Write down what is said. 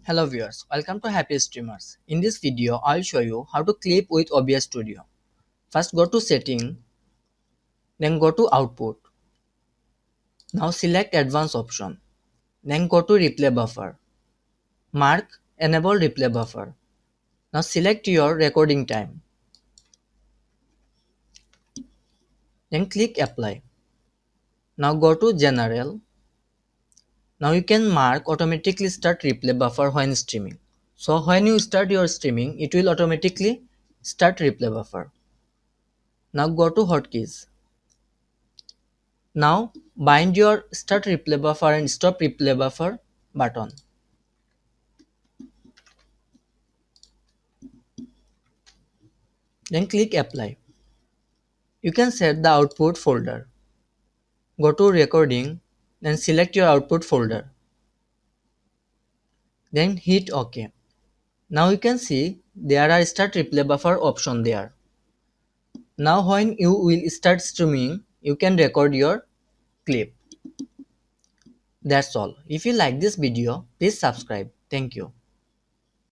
Hello viewers, welcome to Happy Streamers. In this video, I'll show you how to clip with OBS Studio. First go to Setting, then go to Output. Now select Advanced option. Then go to Replay Buffer. Mark Enable Replay Buffer. Now select your recording time. Then click Apply. Now go to General. Now you can mark Automatically Start Replay Buffer when streaming. So when you start your streaming, it will automatically start Replay Buffer. Now go to Hotkeys. Now bind your Start Replay Buffer and Stop Replay Buffer button. Then click Apply. You can set the output folder. Go to Recording, then select your output folder. Then hit OK. Now you can see there are Start Replay Buffer option there. Now when you will start streaming, you can record your clip. That's all. If you like this video, please subscribe. Thank you.